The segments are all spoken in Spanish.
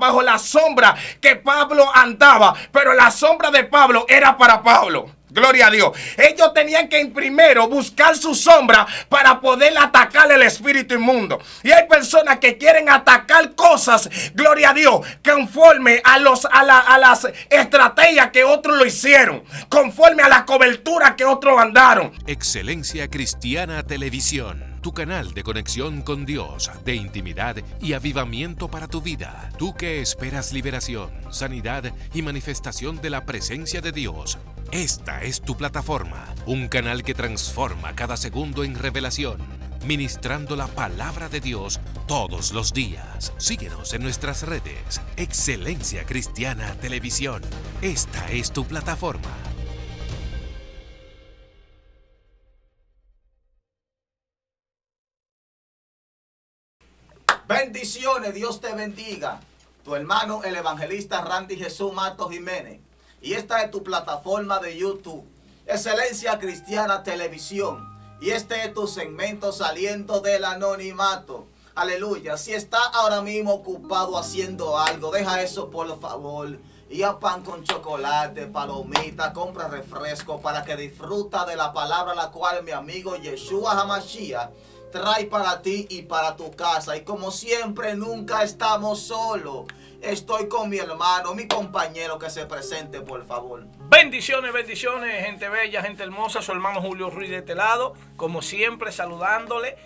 bajo la sombra que Pablo andaba, pero la sombra de Pablo era para Pablo. Gloria a Dios. Ellos tenían que primero buscar su sombra para poder atacar el espíritu inmundo. Y hay personas que quieren atacar cosas, gloria a Dios, conforme a las estrategias que otros lo hicieron, conforme a la cobertura que otros andaron. Excelencia Cristiana Televisión. Tu canal de conexión con Dios, de intimidad y avivamiento para tu vida. Tú que esperas liberación, sanidad y manifestación de la presencia de Dios. Esta es tu plataforma, un canal que transforma cada segundo en revelación, ministrando la palabra de Dios todos los días. Síguenos en nuestras redes. Excelencia Cristiana Televisión. Esta es tu plataforma. Bendiciones, Dios te bendiga. Tu hermano, el evangelista Randy Jesús Matos Jiménez. Y esta es tu plataforma de YouTube, Excelencia Cristiana Televisión. Y este es tu segmento saliendo del anonimato. Aleluya. Si está ahora mismo ocupado haciendo algo, deja eso por favor. Y a pan con chocolate, palomita, compra refresco para que disfruta de la palabra la cual mi amigo Yeshua Hamashiach trae para ti y para tu casa. Y como siempre, nunca estamos solos. Estoy con mi hermano, mi compañero, que se presente, por favor. Bendiciones, bendiciones, gente bella, gente hermosa. Su hermano Julio Ruiz de este lado, como siempre, saludándole,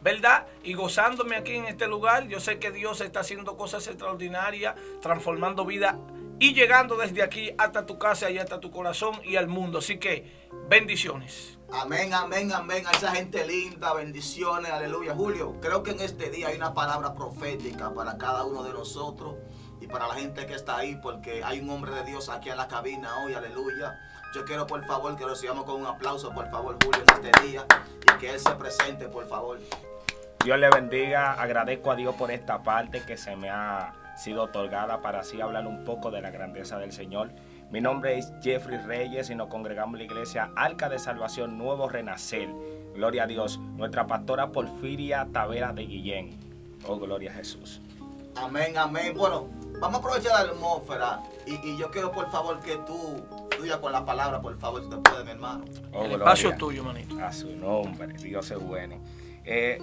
¿verdad? Y gozándome aquí en este lugar. Yo sé que Dios está haciendo cosas extraordinarias, transformando vida y llegando desde aquí hasta tu casa y hasta tu corazón y al mundo. Así que, bendiciones. Amén, amén, amén. A esa gente linda, bendiciones, aleluya. Julio, creo que en este día hay una palabra profética para cada uno de nosotros y para la gente que está ahí, porque hay un hombre de Dios aquí en la cabina hoy, aleluya. Yo quiero, por favor, que lo sigamos con un aplauso, por favor, Julio, en este día, y que él se presente, por favor. Dios le bendiga. Agradezco a Dios por esta parte que se me ha sido otorgada para así hablar un poco de la grandeza del Señor. Mi nombre es Jeffrey Reyes y nos congregamos en la iglesia Arca de Salvación Nuevo Renacer. Gloria a Dios. Nuestra pastora Porfiria Tavera de Guillén. Oh, gloria a Jesús. Amén, amén. Bueno, vamos a aprovechar la atmósfera y yo quiero, por favor, que tú fluyas con la palabra, por favor, si te pueden, hermano. Oh, El espacio es tuyo, manito. A su nombre. Dios es bueno.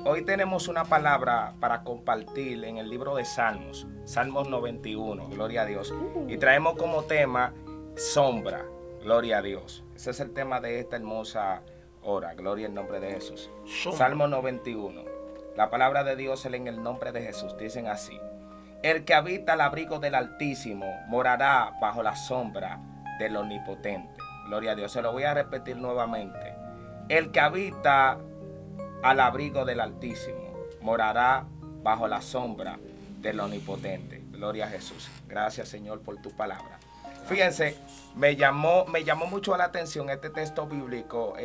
Hoy tenemos una palabra para compartir en el libro de Salmos, Salmos 91, gloria a Dios. Y traemos como tema sombra, gloria a Dios. Ese es el tema de esta hermosa hora, gloria en nombre de Jesús. Salmo 91. La palabra de Dios en el nombre de Jesús. Dicen así: el que habita al abrigo del Altísimo morará bajo la sombra del Omnipotente. Gloria a Dios. Se lo voy a repetir nuevamente. El que habita al abrigo del Altísimo morará bajo la sombra del Omnipotente. Gloria a Jesús. Gracias, Señor, por tu palabra. Fíjense, me llamó mucho la atención este texto bíblico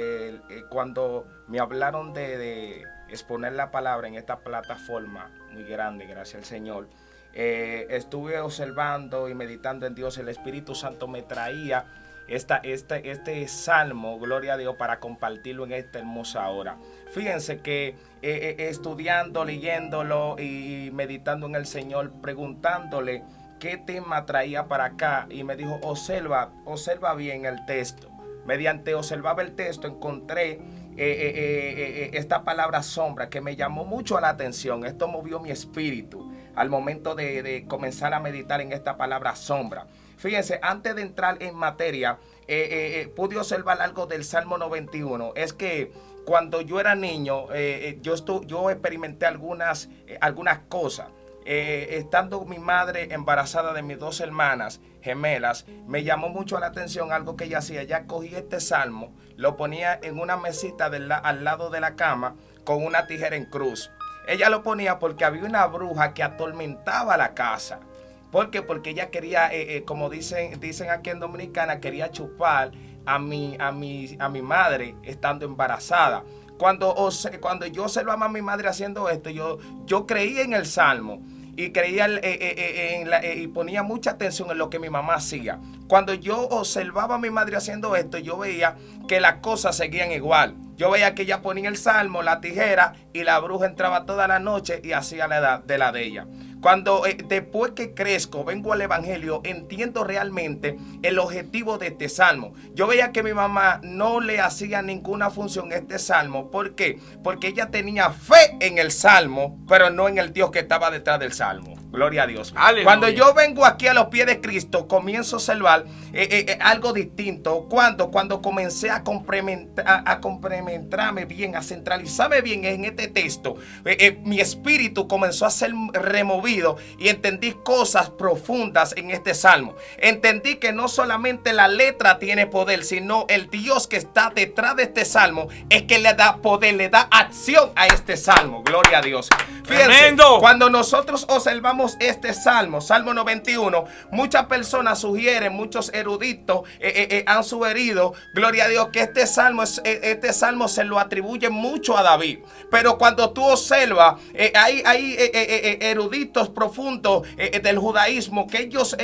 cuando me hablaron de exponer la palabra en esta plataforma muy grande, gracias al Señor. Estuve observando y meditando en Dios. El Espíritu Santo me traía este salmo, gloria a Dios, para compartirlo en esta hermosa hora. Fíjense que estudiando, leyéndolo y meditando en el Señor, preguntándole qué tema traía para acá, y me dijo: observa bien el texto. Mediante observar el texto encontré esta palabra sombra que me llamó mucho la atención. Esto movió mi espíritu al momento de comenzar a meditar en esta palabra sombra. Fíjense, antes de entrar en materia, pude observar algo del Salmo 91. Es que cuando yo era niño, yo experimenté algunas cosas. Estando mi madre embarazada de mis dos hermanas gemelas, me llamó mucho la atención algo que ella hacía. Ella cogía este salmo, lo ponía en una mesita al lado de la cama con una tijera en cruz. Ella lo ponía porque había una bruja que atormentaba la casa. ¿Por qué? Porque ella quería, como dicen aquí en Dominicana, quería chupar a mi madre estando embarazada. Cuando yo observaba a mi madre haciendo esto, yo creía en el salmo y creía y ponía mucha atención en lo que mi mamá hacía. Cuando yo observaba a mi madre haciendo esto, yo veía que las cosas seguían igual. Yo veía que ella ponía el salmo, la tijera, y la bruja entraba toda la noche y hacía de la de ella. cuando después que crezco, vengo al evangelio, entiendo realmente el objetivo de este salmo. Yo veía que mi mamá no le hacía ninguna función a este salmo. ¿Por qué? Porque ella tenía fe en el salmo, pero no en el Dios que estaba detrás del salmo. Gloria a Dios. Aleluya. Cuando yo vengo aquí a los pies de Cristo, comienzo a observar algo distinto. Cuando comencé a complementarme bien, a centralizarme bien en este texto, mi espíritu comenzó a ser removido y entendí cosas profundas en este salmo. Entendí que no solamente la letra tiene poder, sino el Dios que está detrás de este salmo es que le da poder, le da acción a este salmo. Gloria a Dios. Fíjense, Tremendo. cuando nosotros observamos este salmo, Salmo 91, muchas personas sugieren, muchos eruditos han sugerido, gloria a Dios, que este salmo se lo atribuye mucho a David. Pero cuando tú observas, hay eruditos profundos del judaísmo que ellos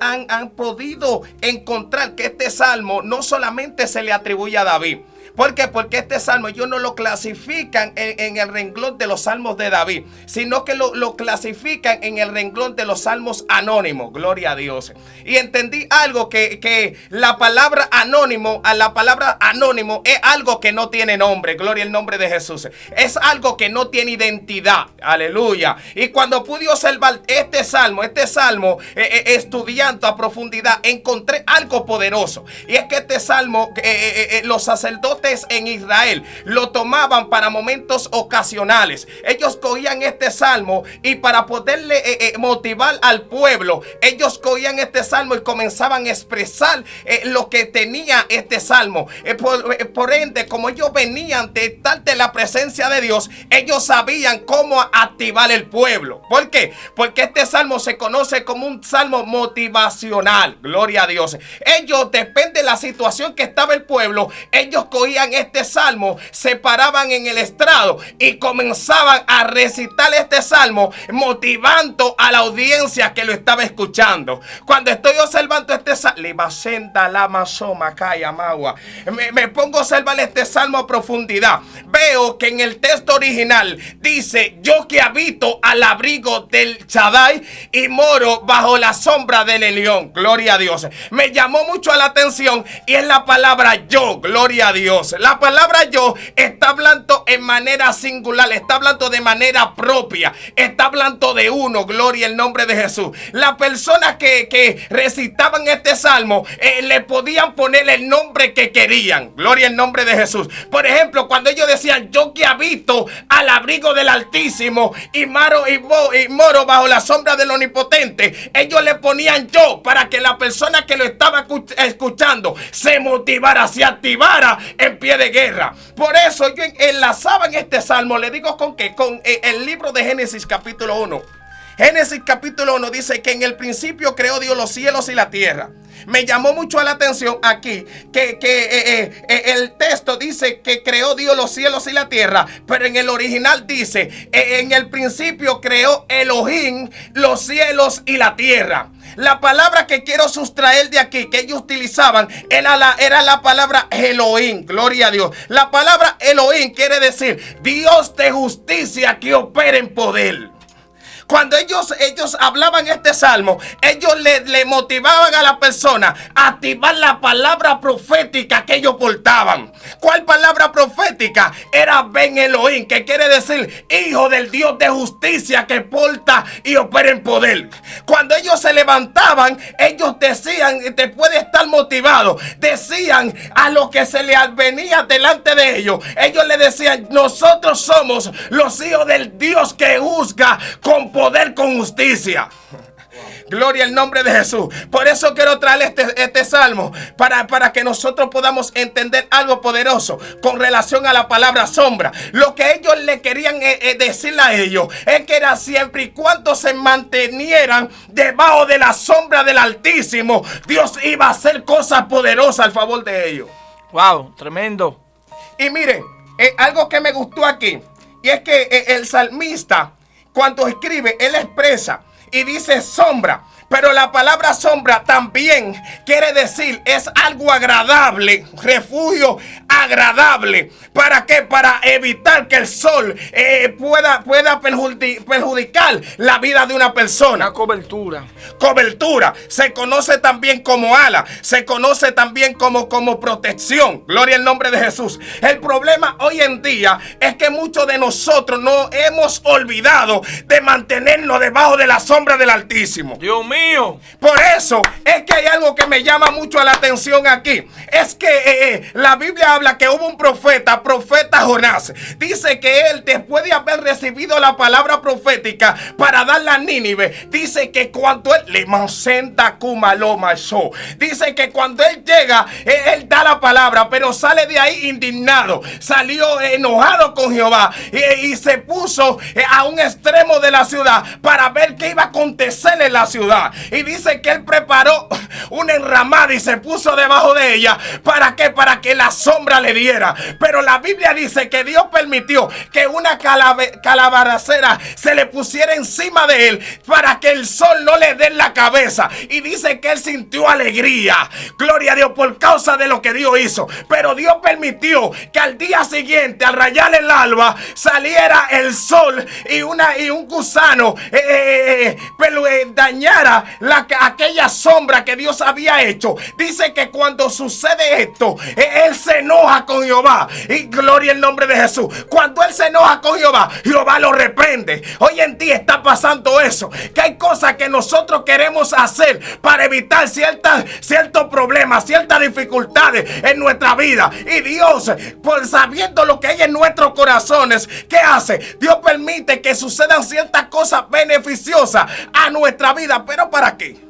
han podido encontrar que este salmo no solamente se le atribuye a David. ¿Por qué? Porque este salmo ellos no lo clasifican en el renglón de los salmos de David, sino que lo clasifican en el renglón de los salmos anónimos. Gloria a Dios. Y entendí algo, que la palabra anónimo es algo que no tiene nombre. Gloria al nombre de Jesús. Es algo que no tiene identidad. Aleluya. Y cuando pude observar este salmo estudiando a profundidad, encontré algo poderoso. Y es que este salmo, los sacerdotes en Israel lo tomaban para momentos ocasionales. Ellos cogían este salmo y para poderle motivar al pueblo, ellos cogían este salmo y comenzaban a expresar lo que tenía este salmo. Por ende, como ellos venían de estar de la presencia de Dios, ellos sabían cómo activar el pueblo. ¿Por qué? Porque este salmo se conoce como un salmo motivacional. Gloria a Dios. Ellos, depende de la situación que estaba el pueblo, ellos cogían este salmo, se paraban en el estrado y comenzaban a recitar este salmo, motivando a la audiencia que lo estaba escuchando. Cuando estoy observando este salmo, me pongo a observar este salmo a profundidad. Veo que en el texto original dice: yo que habito al abrigo del Shaddai y moro bajo la sombra del Elión. Gloria a Dios. Me llamó mucho la atención y es la palabra yo. Gloria a Dios. La palabra yo está hablando en manera singular, está hablando de manera propia, está hablando de uno. Gloria al nombre de Jesús. Las personas que recitaban este salmo le podían poner el nombre que querían. Gloria al nombre de Jesús. Por ejemplo, cuando ellos decían: yo que habito al abrigo del Altísimo y moro bajo la sombra del Omnipotente, ellos le ponían yo para que la persona que lo estaba escuchando se motivara, se activara en pie de guerra. Por eso yo enlazaba en este salmo, le digo con qué, con el libro de Génesis capítulo 1. Génesis capítulo 1 dice que en el principio creó Dios los cielos y la tierra. Me llamó mucho la atención aquí que el texto dice que creó Dios los cielos y la tierra, pero en el original dice: en el principio creó Elohim los cielos y la tierra. La palabra que quiero sustraer de aquí, que ellos utilizaban, era la palabra Elohim. Gloria a Dios. La palabra Elohim quiere decir Dios de justicia que opera en poder. Cuando ellos hablaban este salmo, ellos le motivaban a la persona a activar la palabra profética que ellos portaban. ¿Cuál palabra profética? Era Ben Elohim, que quiere decir hijo del Dios de justicia que porta y opera en poder. Cuando ellos se levantaban, ellos decían, después de estar motivados, decían a lo que se les venía delante de ellos. Ellos le decían: nosotros somos los hijos del Dios que juzga con poder, con justicia. Gloria al nombre de Jesús. Por eso quiero traer este salmo para que nosotros podamos entender algo poderoso con relación a la palabra sombra. Lo que ellos le querían decirle a ellos es que era siempre y cuando se mantenieran debajo de la sombra del Altísimo, Dios iba a hacer cosas poderosas al favor de ellos. Wow, tremendo. Y miren, algo que me gustó aquí, y es que el salmista, cuando escribe, él expresa y dice sombra. Pero la palabra sombra también quiere decir, es algo agradable, refugio agradable. ¿Para qué? Para evitar que el sol pueda perjudicar la vida de una persona. Una cobertura. Cobertura. Se conoce también como ala. Se conoce también como protección. Gloria al nombre de Jesús. El problema hoy en día es que muchos de nosotros no hemos olvidado de mantenernos debajo de la sombra del Altísimo. Dios mío. Por eso es que hay algo que me llama mucho la atención aquí. Es que la Biblia habla que hubo un profeta Jonás. Dice que él, después de haber recibido la palabra profética para darla a Nínive, dice que cuando él dice que cuando él llega, él da la palabra, pero sale de ahí indignado. Salió enojado con Jehová y se puso a un extremo de la ciudad para ver qué iba a acontecer en la ciudad. Y dice que él preparó una enramada y se puso debajo de ella. ¿Para qué? Para que la sombra le diera. Pero la Biblia dice que Dios permitió que una calabaracera se le pusiera encima de él para que el sol no le dé en la cabeza. Y dice que él sintió alegría. Gloria a Dios por causa de lo que Dios hizo. Pero Dios permitió que al día siguiente, al rayar el alba, saliera el sol y un gusano dañara aquella sombra que Dios había hecho. Dice que cuando sucede esto, él se enoja con Jehová. Y gloria al nombre de Jesús. Cuando él se enoja con Jehová, Jehová lo reprende. Hoy en día está pasando eso, que hay cosas que nosotros queremos hacer para evitar ciertos problemas, ciertas dificultades en nuestra vida. Y Dios, por sabiendo lo que hay en nuestros corazones, ¿qué hace? Dios permite que sucedan ciertas cosas beneficiosas a nuestra vida. ¿Pero para qué?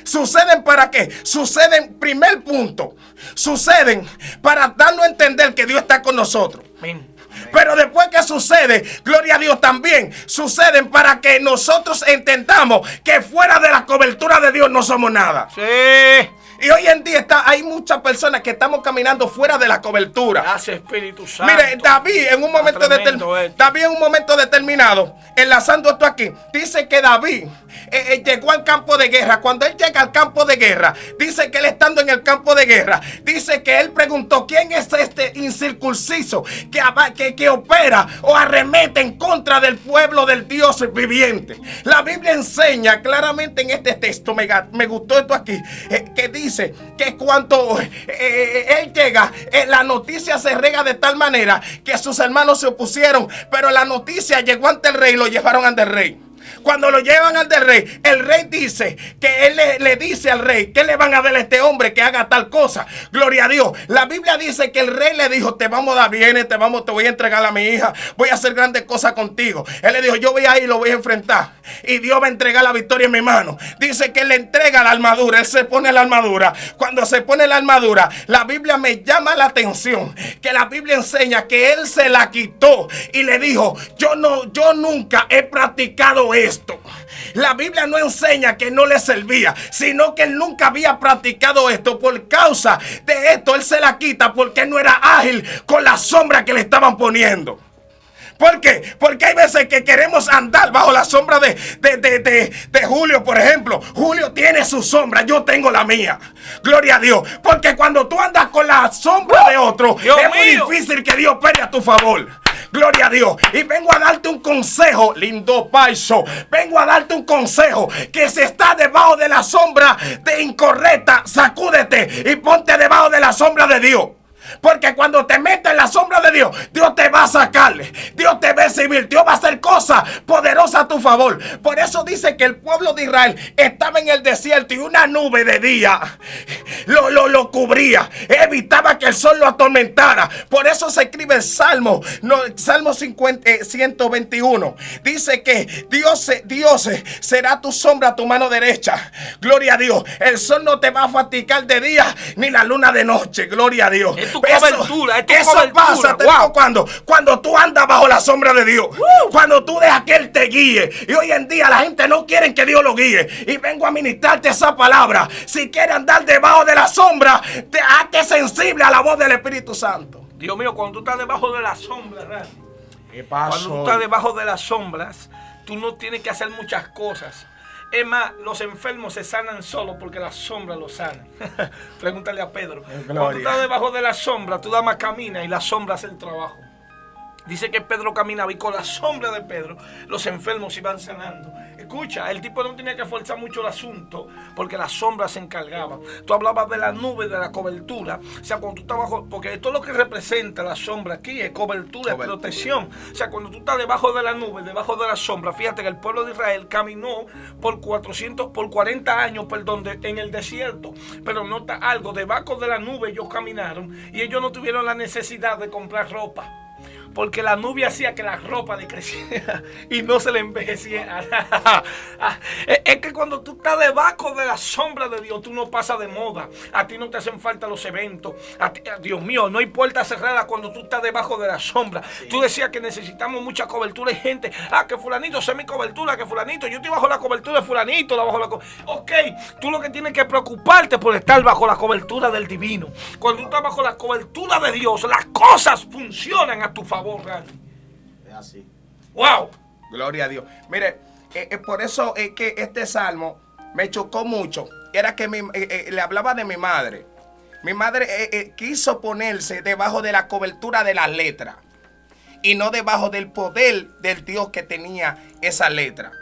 ¿Suceden para qué? Suceden, primer punto, suceden para darnos a entender que Dios está con nosotros. Amén. Pero después que sucede, gloria a Dios, también suceden para que nosotros entendamos que fuera de la cobertura de Dios no somos nada. Sí. Y hoy en día hay muchas personas que estamos caminando fuera de la cobertura. Gracias, Espíritu Santo. Mire, David en un momento determinado, enlazando esto aquí, dice que David llegó al campo de guerra. Cuando él llega al campo de guerra, dice que él estando en el campo de guerra, dice que él preguntó: ¿quién es este incircunciso que opera o arremete en contra del pueblo del Dios viviente? La Biblia enseña claramente en este texto, me gustó esto aquí, que dice que cuando él llega, la noticia se rega de tal manera que sus hermanos se opusieron, pero la noticia llegó ante el rey y lo llevaron ante el rey. Cuando lo llevan al del rey, el rey dice que él le dice al rey: ¿qué le van a dar a este hombre que haga tal cosa? Gloria a Dios. La Biblia dice que el rey le dijo: te vamos a dar bienes, te voy a entregar a mi hija, voy a hacer grandes cosas contigo. Él le dijo: yo voy a ir y lo voy a enfrentar, y Dios va a entregar la victoria en mi mano. Dice que él le entrega la armadura, él se pone la armadura. Cuando se pone la armadura, la Biblia me llama la atención, que la Biblia enseña que él se la quitó y le dijo: yo nunca he practicado esto. La Biblia no enseña que no le servía, sino que él nunca había practicado esto. Por causa de esto, él se la quita porque no era ágil con la sombra que le estaban poniendo. ¿Por qué? Porque hay veces que queremos andar bajo la sombra de Julio, por ejemplo. Julio tiene su sombra, yo tengo la mía. Gloria a Dios. Porque cuando tú andas con la sombra de otro, es muy difícil que Dios pelee a tu favor. Gloria a Dios. Y vengo a darte un consejo, lindo Paiso. Vengo a darte un consejo: que si estás debajo de la sombra de incorrecta, sacúdete y ponte debajo de la sombra de Dios. Porque cuando te metes en la sombra de Dios, Dios te va a sacar, Dios te va a exhibir, Dios va a hacer cosas poderosas a tu favor. Por eso dice que el pueblo de Israel estaba en el desierto y una nube de día lo cubría, evitaba que el sol lo atormentara. Por eso se escribe el Salmo 121. Dice que Dios será tu sombra a tu mano derecha. Gloria a Dios. El sol no te va a fatigar de día ni la luna de noche. Gloria a Dios. Es tu cobertura, es tu eso cobertura. Pasa, te digo, cuando tú andas bajo la sombra de Dios. Cuando tú dejas que Él te guíe. Y hoy en día la gente no quiere que Dios lo guíe. Y vengo a ministrarte esa palabra. Si quieres andar debajo de la sombra, hazte sensible a la voz del Espíritu Santo. Dios mío, cuando tú estás debajo de las sombras, ¿qué pasó? cuando tú estás debajo de las sombras, tú no tienes que hacer muchas cosas. Es más, los enfermos se sanan solo porque la sombra los sana. Pregúntale a Pedro. Cuando tú estás debajo de la sombra, tú nada más caminas y la sombra hace el trabajo. Dice que Pedro caminaba y con la sombra de Pedro los enfermos iban sanando. Escucha, el tipo no tenía que forzar mucho el asunto porque la sombra se encargaba. Tú hablabas de la nube, de la cobertura. O sea, cuando tú estás bajo, porque esto es lo que representa la sombra aquí, es cobertura, es protección. O sea, cuando tú estás debajo de la nube, debajo de la sombra, fíjate que el pueblo de Israel caminó por 40 años, en el desierto. Pero nota algo, debajo de la nube ellos caminaron y ellos no tuvieron la necesidad de comprar ropa. Porque la nube hacía que la ropa decreciera y no se le envejeciera. Es que cuando tú estás debajo de la sombra de Dios, tú no pasas de moda. A ti no te hacen falta los eventos. Dios mío, no hay puerta cerrada cuando tú estás debajo de la sombra. Sí. Tú decías que necesitamos mucha cobertura y gente. Que fulanito, sé mi cobertura, que fulanito. Yo estoy bajo la cobertura de fulanito. Ok, tú lo que tienes que preocuparte por estar bajo la cobertura del divino. Cuando tú estás bajo la cobertura de Dios, las cosas funcionan a tu favor. Es así. ¡Wow! Gloria a Dios. Mire, por eso es que este salmo me chocó mucho. Era que le hablaba de mi madre. Mi madre quiso ponerse debajo de la cobertura de las letras y no debajo del poder del Dios que tenía esa letra.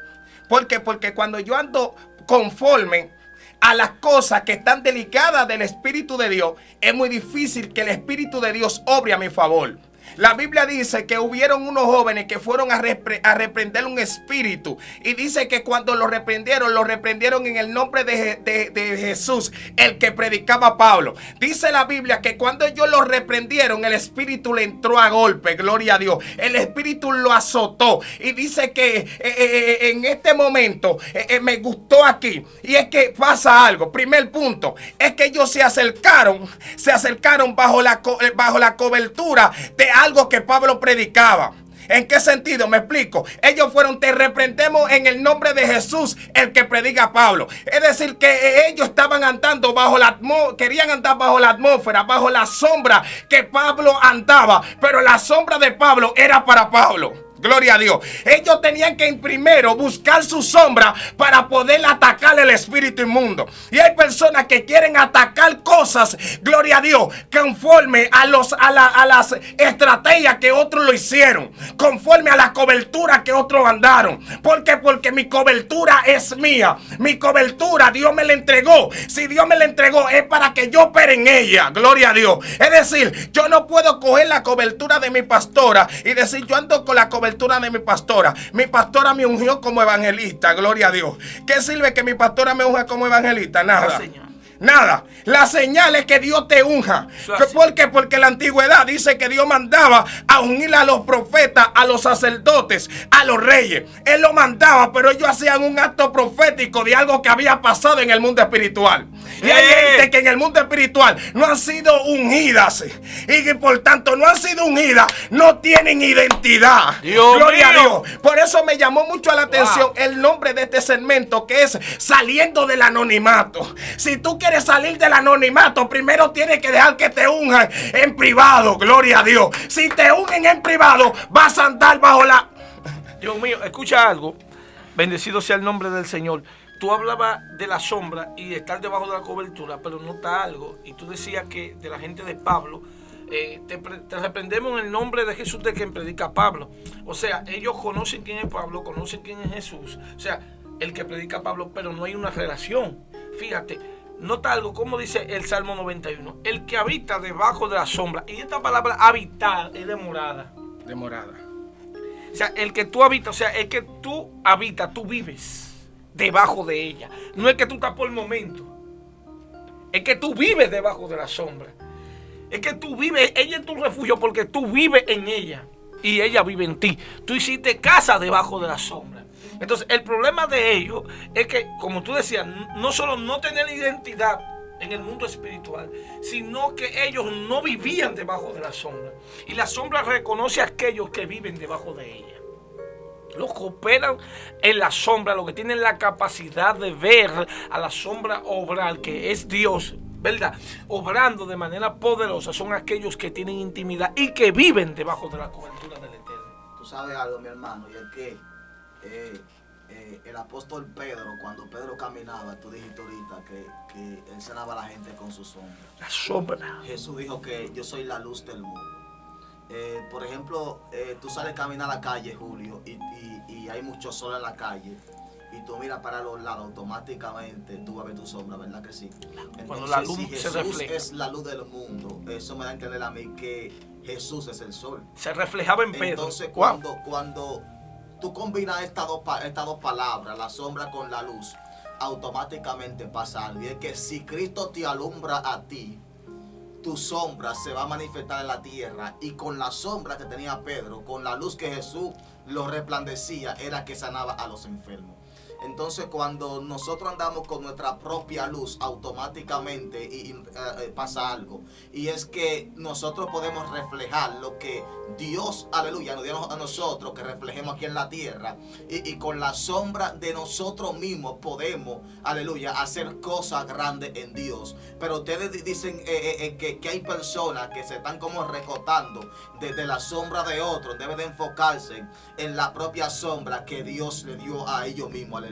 ¿Por qué? Porque cuando yo ando conforme a las cosas que están delicadas del Espíritu de Dios, es muy difícil que el Espíritu de Dios obre a mi favor. La Biblia dice que hubieron unos jóvenes que fueron a reprender un espíritu. Y dice que cuando lo reprendieron en el nombre de Jesús, el que predicaba Pablo. Dice la Biblia que cuando ellos lo reprendieron, el espíritu le entró a golpe, gloria a Dios. El espíritu lo azotó. Y dice que en este momento me gustó aquí. Y es que pasa algo. Primer punto, es que ellos se acercaron bajo la cobertura de algo que Pablo predicaba. ¿En qué sentido? Me explico. Ellos fueron, te reprendemos en el nombre de Jesús, el que predica Pablo. Es decir, que ellos estaban andando querían andar bajo la atmósfera, bajo la sombra que Pablo andaba. Pero la sombra de Pablo era para Pablo. Gloria a Dios. Ellos tenían que primero buscar su sombra para poder atacar el espíritu inmundo. Y hay personas que quieren atacar cosas, gloria a Dios, conforme a las estrategias que otros lo hicieron, conforme a la cobertura que otros andaron. ¿Por qué? Porque mi cobertura es mía. Mi cobertura Dios me la entregó. Si Dios me la entregó es para que yo opere en ella. Gloria a Dios. Es decir, yo no puedo coger la cobertura de mi pastora y decir yo ando con la cobertura de mi pastora. Mi pastora me ungió como evangelista, gloria a Dios. ¿Qué sirve que mi pastora me unja como evangelista? Nada. Nada. La señal es que Dios te unja. ¿Por qué? Porque la antigüedad dice que Dios mandaba a ungir a los profetas, a los sacerdotes, a los reyes. Él lo mandaba, pero ellos hacían un acto profético de algo que había pasado en el mundo espiritual. Y hay gente que en el mundo espiritual no han sido ungidas. Y que por tanto no han sido ungidas, no tienen identidad. Gloria a Dios. Por eso me llamó mucho la atención el nombre de este segmento, que es Saliendo del Anonimato. Si tú quieres salir del anonimato, primero tienes que dejar que te unjan en privado. Gloria a Dios. Si te ungen en privado, vas a andar bajo la... Dios mío, escucha algo. Bendecido sea el nombre del Señor. Tú hablabas de la sombra y de estar debajo de la cobertura, pero nota algo. Y tú decías que de la gente de Pablo, te reprendemos en el nombre de Jesús, de quien predica Pablo. O sea, ellos conocen quién es Pablo, conocen quién es Jesús. O sea, el que predica Pablo, pero no hay una relación. Fíjate. Nota algo, como dice el Salmo 91. El que habita debajo de la sombra. Y esta palabra habitar es de morada. De morada. O sea, el que tú habitas, o sea, es que tú habitas, tú vives debajo de ella. No es que tú estás por el momento. Es que tú vives debajo de la sombra. Es que tú vives, ella es tu refugio porque tú vives en ella. Y ella vive en ti. Tú hiciste casa debajo de la sombra. Entonces, el problema de ellos es que, como tú decías, no solo no tener identidad en el mundo espiritual, sino que ellos no vivían debajo de la sombra. Y la sombra reconoce a aquellos que viven debajo de ella. Los que operan en la sombra, los que tienen la capacidad de ver a la sombra obrar, que es Dios, ¿verdad? Obrando de manera poderosa, son aquellos que tienen intimidad y que viven debajo de la cobertura del Eterno. Tú sabes algo, mi hermano, y es que el apóstol Pedro, cuando Pedro caminaba, tú dijiste ahorita que él sanaba a la gente con su sombra. La sombra. Jesús dijo que yo soy la luz del mundo. Por ejemplo, tú sales a caminar a la calle, Julio, y hay mucho sol en la calle, y tú miras para los lados, automáticamente tú vas a ver tu sombra, ¿verdad que sí? Entonces, cuando la luz si se Jesús refleja, es la luz del mundo, eso me da a entender a mí que Jesús es el sol. se reflejaba en Pedro. Entonces, Wow. cuando tú combinas estas dos palabras, la sombra con la luz, automáticamente pasa algo. Y es que si Cristo te alumbra a ti, tu sombra se va a manifestar en la tierra. Y con la sombra que tenía Pedro, con la luz que Jesús lo resplandecía, era que sanaba a los enfermos. Entonces, cuando nosotros andamos con nuestra propia luz, automáticamente pasa algo. Y es que nosotros podemos reflejar lo que Dios, aleluya, nos dio a nosotros, que reflejemos aquí en la tierra. Y con la sombra de nosotros mismos podemos, aleluya, hacer cosas grandes en Dios. Pero ustedes dicen que hay personas que se están como recotando desde la sombra de otros. Deben de enfocarse en la propia sombra que Dios le dio a ellos mismos, aleluya.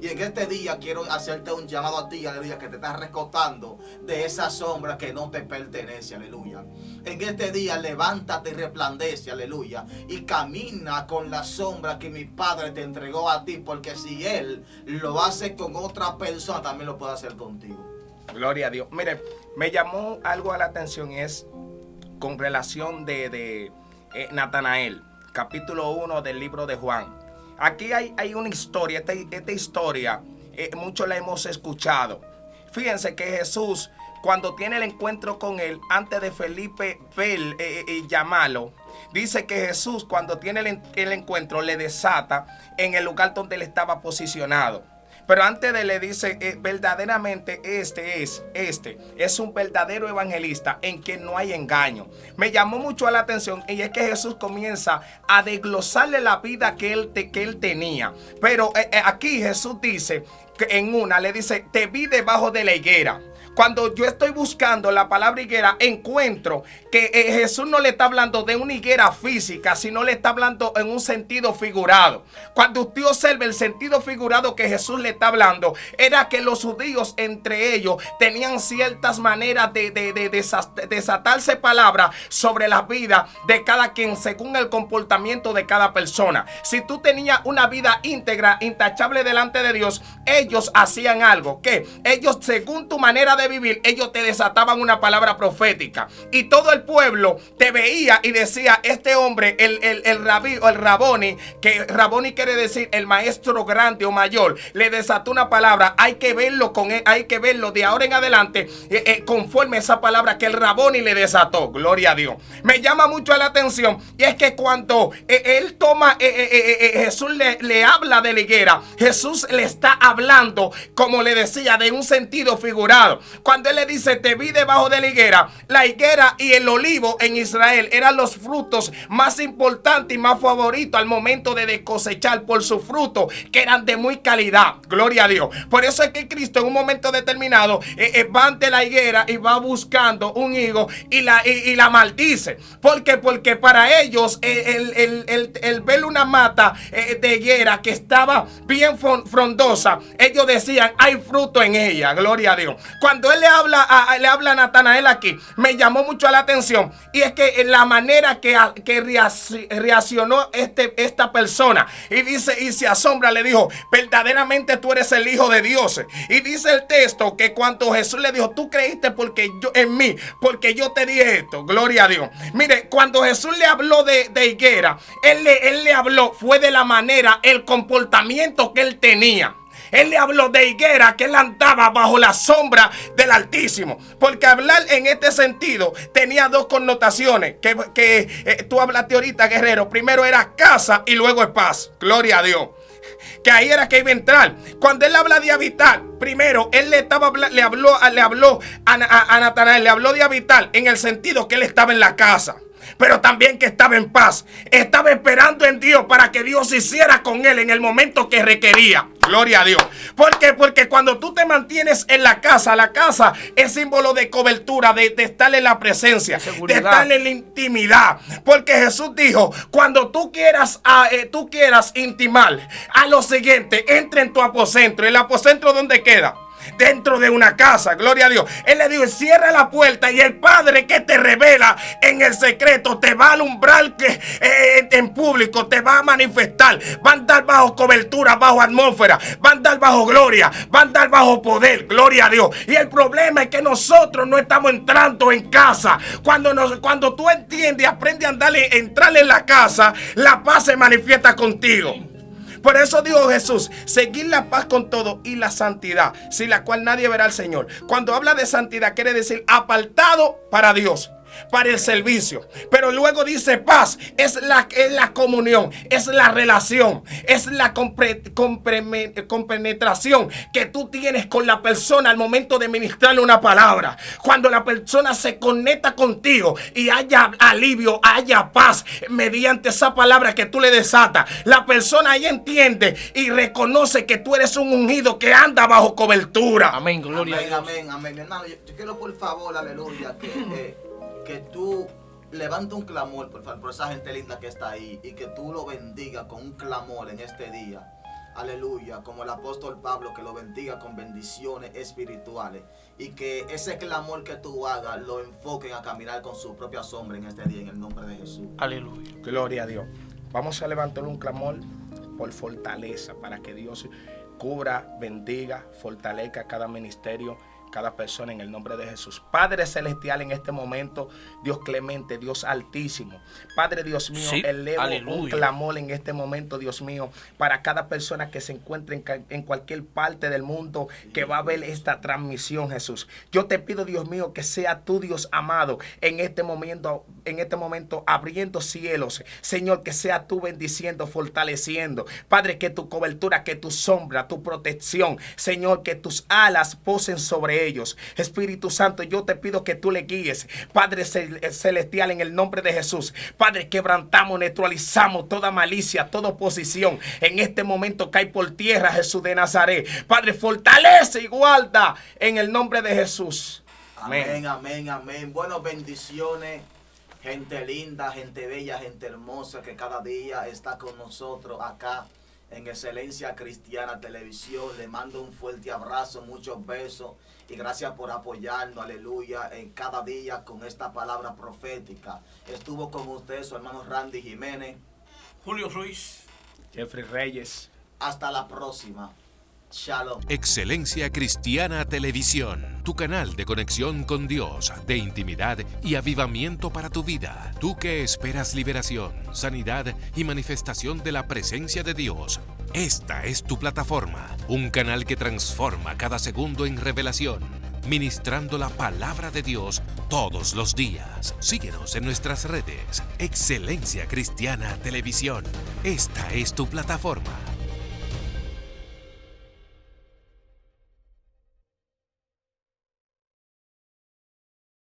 Y en este día quiero hacerte un llamado a ti, aleluya, que te estás recostando de esa sombra que no te pertenece, aleluya. En este día levántate y resplandece, aleluya, y camina con la sombra que mi Padre te entregó a ti, porque si Él lo hace con otra persona, también lo puede hacer contigo. Gloria a Dios. Mire, me llamó algo a la atención, es con relación de Natanael, capítulo 1 del libro de Juan. Aquí hay una historia, esta historia muchos la hemos escuchado. Fíjense que Jesús, cuando tiene el encuentro con él, antes de Felipe ver y llamarlo, dice que Jesús, cuando tiene el encuentro, le desata en el lugar donde él estaba posicionado. Pero antes de le dice, verdaderamente este es un verdadero evangelista en que no hay engaño. Me llamó mucho la atención y es que Jesús comienza a desglosarle la vida que él tenía. Pero aquí Jesús dice, que en una le dice, te vi debajo de la higuera. Cuando yo estoy buscando la palabra higuera, encuentro que Jesús no le está hablando de una higuera física, sino le está hablando en un sentido figurado. Cuando usted observa el sentido figurado que Jesús le está hablando, era que los judíos entre ellos tenían ciertas maneras de desatarse palabras sobre la vida de cada quien según el comportamiento de cada persona. Si tú tenías una vida íntegra, intachable delante de Dios, ellos hacían algo que ellos, según tu manera de vivir, ellos te desataban una palabra profética y todo el pueblo te veía y decía, este hombre, el rabí o el raboni, que raboni quiere decir el maestro grande o mayor, le desató una palabra. Hay que verlo con él, hay que verlo de ahora en adelante conforme esa palabra que el raboni le desató. Gloria a Dios. Me llama mucho la atención y es que cuando él toma Jesús le habla de la higuera, Jesús le está hablando, como le decía, de un sentido figurado. Cuando él le dice, te vi debajo de la higuera y el olivo en Israel eran los frutos más importantes y más favoritos al momento de cosechar por su fruto, que eran de muy calidad. Gloria a Dios. Por eso es que Cristo en un momento determinado va ante la higuera y va buscando un higo y la maldice. ¿Por qué? Porque para ellos el ver una mata de higuera que estaba bien frondosa, ellos decían, hay fruto en ella. Gloria a Dios. Cuando él le habla a Natanael aquí, me llamó mucho la atención. Y es que la manera que reaccionó esta persona. Y dice, y se asombra, le dijo, verdaderamente tú eres el Hijo de Dios. Y dice el texto que cuando Jesús le dijo, tú creíste en mí, porque yo te dije esto. Gloria a Dios. Mire, cuando Jesús le habló de higuera, él le habló, fue de la manera, el comportamiento que él tenía. Él le habló de higuera, que él andaba bajo la sombra del Altísimo. Porque hablar en este sentido tenía dos connotaciones que tú hablaste ahorita, guerrero. Primero era casa y luego es paz. Gloria a Dios. Que ahí era que iba a entrar. Cuando él habla de habitar, primero él le habló a Natanael, le habló de habitar en el sentido que él estaba en la casa. pero también que estaba en paz. Estaba esperando en Dios para que Dios hiciera con él en el momento que requería. Gloria a Dios. ¿Por qué? Porque cuando tú te mantienes en la casa es símbolo de cobertura, de estar en la presencia, de estar en la intimidad. Porque Jesús dijo, cuando tú quieras intimar, a lo siguiente, entra en tu aposento. ¿El aposento dónde queda? Dentro de una casa, gloria a Dios. Él le dijo, cierra la puerta y el Padre que te revela en el secreto te va a alumbrar en público, te va a manifestar. Va a andar bajo cobertura, bajo atmósfera, va a andar bajo gloria, va a andar bajo poder, gloria a Dios. Y el problema es que nosotros no estamos entrando en casa. Cuando tú entiendes y aprendes a entrar en la casa, la paz se manifiesta contigo. Por eso dijo Jesús, seguir la paz con todo y la santidad, sin la cual nadie verá al Señor. Cuando habla de santidad quiere decir apartado para Dios, para el servicio. Pero luego dice paz, es la comunión, es la relación, es la compenetración que tú tienes con la persona al momento de ministrarle una palabra. Cuando la persona se conecta contigo y haya alivio, haya paz mediante esa palabra que tú le desatas, la persona ahí entiende y reconoce que tú eres un ungido que anda bajo cobertura. Amén, gloria a Dios. Amén, amén. Hermano, yo quiero por favor, aleluya, que tú levantes un clamor, por favor, por esa gente linda que está ahí, y que tú lo bendiga con un clamor en este día. Aleluya, como el apóstol Pablo, que lo bendiga con bendiciones espirituales, y que ese clamor que tú hagas lo enfoquen a caminar con su propia sombra en este día, en el nombre de Jesús. Aleluya. Gloria a Dios. Vamos a levantar un clamor por fortaleza, para que Dios cubra, bendiga, fortalezca cada ministerio, cada persona en el nombre de Jesús. Padre celestial, en este momento, Dios clemente, Dios altísimo, Padre Dios mío, sí, elevo aleluya, un clamor en este momento, Dios mío, para cada persona que se encuentre en cualquier parte del mundo que va a ver esta transmisión, Jesús. Yo te pido, Dios mío, que sea tú, Dios amado, en este momento abriendo cielos, Señor, que sea tú bendiciendo, fortaleciendo, Padre, que tu cobertura, que tu sombra, tu protección, Señor, que tus alas posen sobre ellos. Espíritu Santo, yo te pido que tú le guíes, Padre celestial, en el nombre de Jesús. Padre, quebrantamos, neutralizamos toda malicia, toda oposición. En este momento cae por tierra, Jesús de Nazaret. Padre, fortalece y guarda en el nombre de Jesús. Amén, amén, amén. Bueno, bendiciones, gente linda, gente bella, gente hermosa que cada día está con nosotros acá en Excelencia Cristiana Televisión. Le mando un fuerte abrazo, muchos besos y gracias por apoyarnos, aleluya, en cada día con esta palabra profética. Estuvo con usted su hermano Randy Jiménez, Julio Ruiz, Jeffrey Reyes. Hasta la próxima. Shalom. Excelencia Cristiana Televisión, tu canal de conexión con Dios, de intimidad y avivamiento para tu vida. Tú que esperas liberación, sanidad y manifestación de la presencia de Dios. Esta es tu plataforma, un canal que transforma cada segundo en revelación, ministrando la palabra de Dios todos los días. Síguenos en nuestras redes. Excelencia Cristiana Televisión. Esta es tu plataforma.